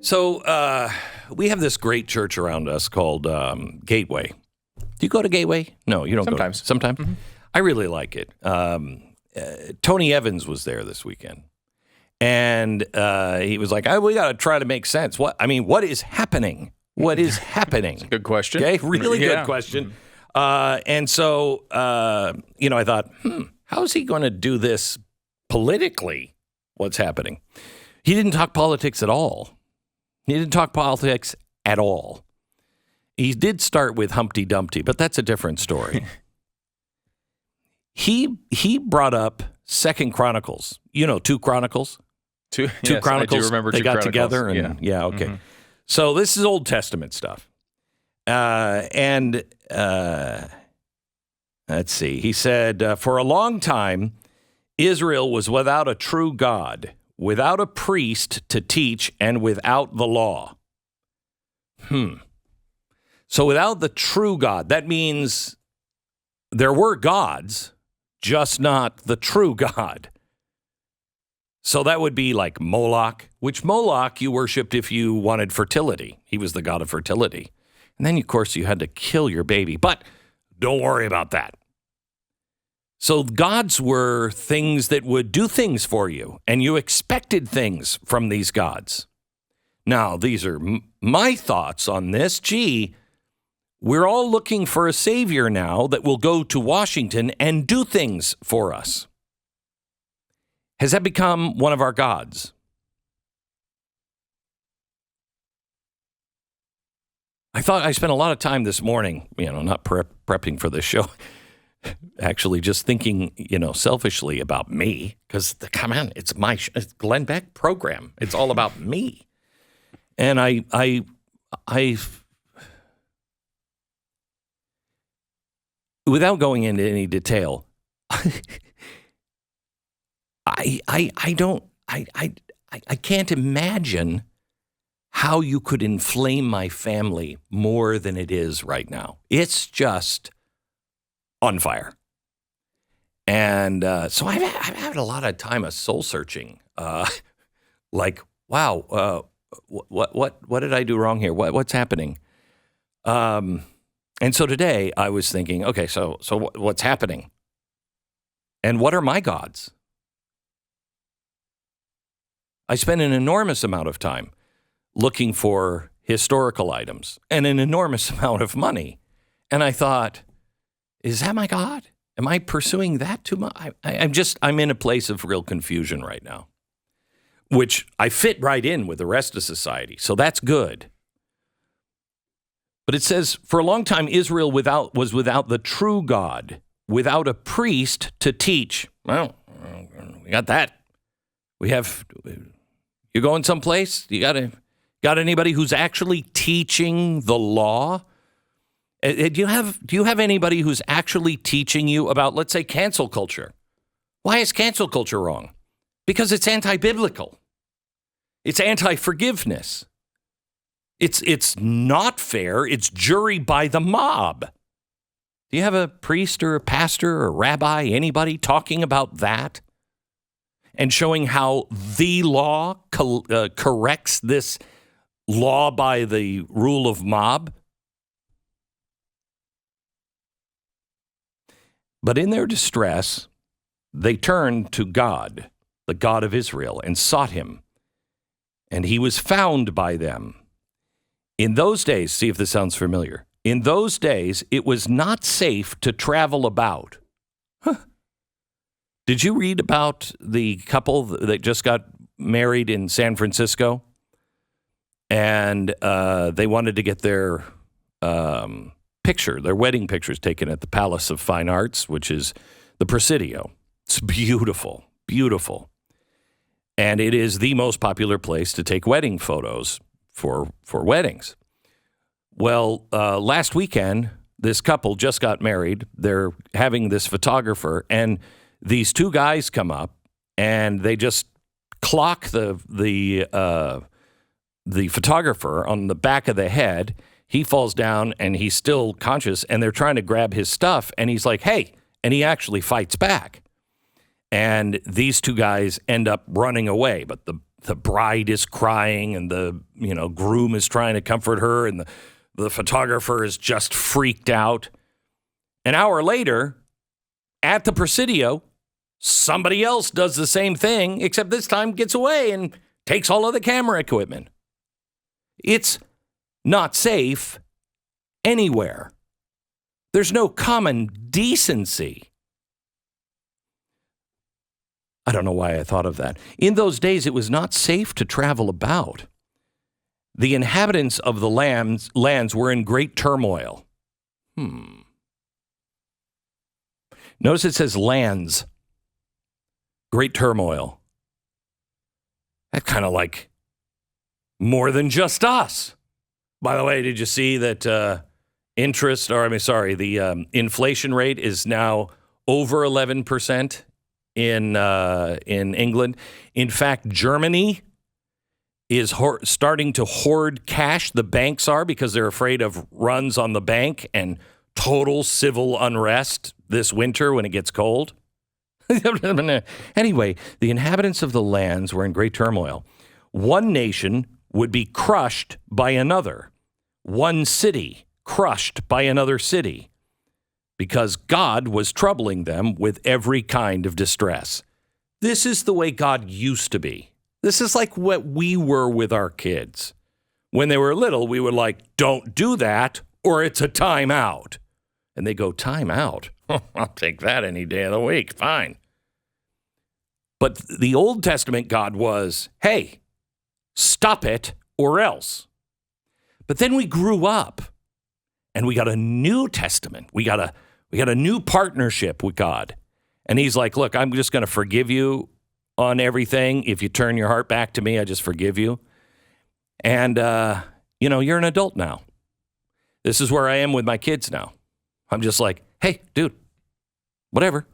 So we have this great church around us called Gateway. Do you go to Gateway? No, you don't. Sometimes. Sometimes? Mm-hmm. I really like it. Tony Evans was there this weekend. And he was like, we got to try to make sense. What is happening? What is happening? Good question. Okay, really good question. And so, I thought, how is he going to do this politically? What's happening? He didn't talk politics at all. He did start with Humpty Dumpty, but that's a different story. He brought up 2 Chronicles. 2 Chronicles? Two Chronicles. I do remember they 2 got Chronicles. together. And, okay. Mm-hmm. So this is Old Testament stuff. Let's see. He said, for a long time, Israel was without a true God, without a priest to teach, and without the law. So without the true God, that means there were gods, just not the true God. So that would be like Moloch, which Moloch you worshipped if you wanted fertility. He was the god of fertility. And then, of course, you had to kill your baby. But don't worry about that. So gods were things that would do things for you, and you expected things from these gods. Now, these are my thoughts on this. We're all looking for a savior now that will go to Washington and do things for us. Has that become one of our gods? I spent a lot of time this morning, not prepping for this show, actually just thinking, selfishly about me, because come on, it's it's Glenn Beck program. It's all about me. And I without going into any detail, I can't imagine how you could inflame my family more than it is right now. It's just on fire. And so I've had a lot of time of soul searching. Like, wow, what did I do wrong here? What's happening? And so today I was thinking, okay, so what's happening? And what are my gods? I spent an enormous amount of time looking for historical items and an enormous amount of money. And I thought, is that my God? Am I pursuing that too much? I'm in a place of real confusion right now, which I fit right in with the rest of society. So that's good. But it says, for a long time, Israel was without the true God, without a priest to teach. Well, we got that. You're going someplace? You got anybody who's actually teaching the law? Do you have anybody who's actually teaching you about, let's say, cancel culture? Why is cancel culture wrong? Because it's anti-biblical. It's anti-forgiveness. It's not fair. It's jury by the mob. Do you have a priest or a pastor or a rabbi, anybody talking about that and showing how the law corrects this law by the rule of mob? But in their distress, they turned to God, the God of Israel, and sought him. And he was found by them. In those days, see if this sounds familiar. In those days, it was not safe to travel about. Did you read about the couple that just got married in San Francisco? And they wanted to get their wedding pictures taken at the Palace of Fine Arts, which is the Presidio. It's beautiful, beautiful. And it is the most popular place to take wedding photos for weddings. Well, last weekend, this couple just got married. They're having this photographer, and these two guys come up, and they just clock the photographer on the back of the head. He falls down, and he's still conscious, and they're trying to grab his stuff, and he's like, hey, and he actually fights back. And these two guys end up running away, but the the bride is crying and the groom is trying to comfort her and the photographer is just freaked out. An hour later, at the Presidio, somebody else does the same thing, except this time gets away and takes all of the camera equipment. It's not safe anywhere. There's no common decency. I don't know why I thought of that. In those days, it was not safe to travel about. The inhabitants of the lands were in great turmoil. Notice it says lands. Great turmoil. That's kind of like more than just us. By the way, did you see that the inflation rate is now over 11% in England? In fact, Germany is starting to hoard cash. The banks are, because they're afraid of runs on the bank and total civil unrest this winter when it gets cold. Anyway, the inhabitants of the lands were in great turmoil. One nation would be crushed by another. One city crushed by another city, because God was troubling them with every kind of distress. This is the way God used to be. This is like what we were with our kids. When they were little, we were like, don't do that or it's a timeout. And they go, timeout? I'll take that any day of the week. Fine. But the Old Testament God was, hey, stop it or else. But then we grew up and we got a New Testament. We got a new partnership with God. And he's like, look, I'm just going to forgive you on everything. If you turn your heart back to me, I just forgive you. And, you're an adult now. This is where I am with my kids now. I'm just like, hey, dude, whatever.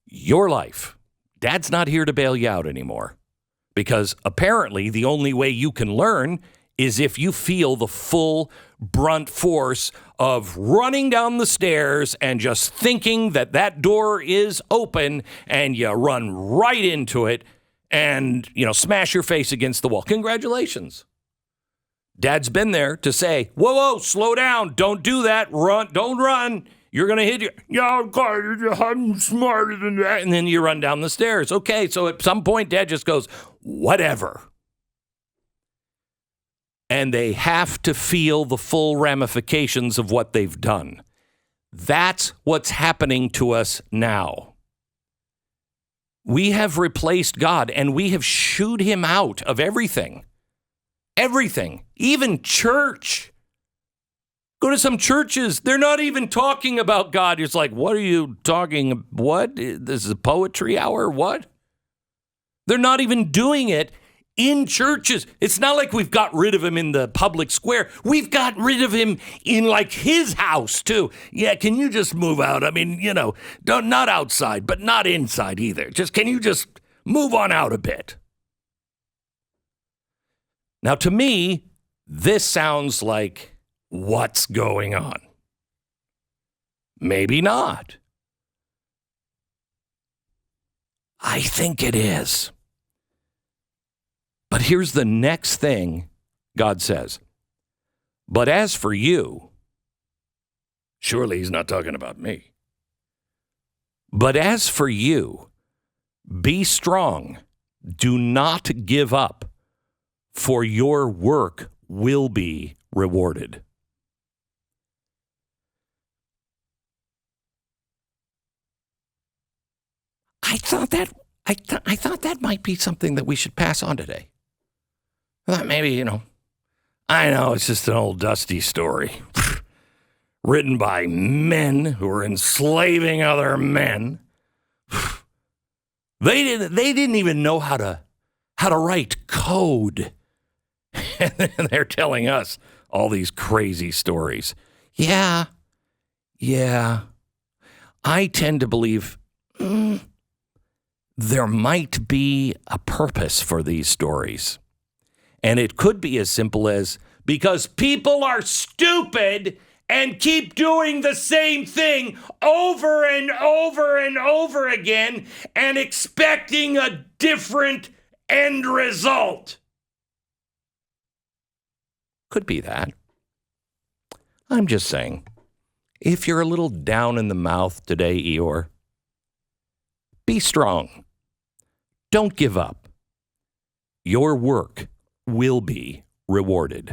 Your life. Dad's not here to bail you out anymore. Because apparently the only way you can learn is if you feel the full brunt force of running down the stairs and just thinking that door is open and you run right into it and, smash your face against the wall. Congratulations. Dad's been there to say, whoa, slow down. Don't do that. Run. Don't run. You're going to hit your, I'm smarter than that. And then you run down the stairs. Okay, so at some point, Dad just goes, whatever. And they have to feel the full ramifications of what they've done. That's what's happening to us now. We have replaced God, and we have shooed him out of everything. Everything. Even church. Go to some churches. They're not even talking about God. It's like, what are you talking? What? This is a poetry hour? What? They're not even doing it in churches. It's not like we've got rid of him in the public square. We've got rid of him in like his house too. Yeah, can you just move out? I mean, not outside, but not inside either. Can you just move on out a bit? Now, to me, this sounds like what's going on. Maybe not. I think it is. But here's the next thing God says. But as for you, surely he's not talking about me. But as for you, be strong. Do not give up, for your work will be rewarded. I thought that might be something that we should pass on today. I thought maybe, I know it's just an old dusty story written by men who were enslaving other men. They didn't even know how to write code. And they're telling us all these crazy stories. Yeah. I tend to believe there might be a purpose for these stories. And it could be as simple as because people are stupid and keep doing the same thing over and over and over again and expecting a different end result. Could be that. I'm just saying, if you're a little down in the mouth today, Eeyore, be strong. Don't give up. Your work will be rewarded.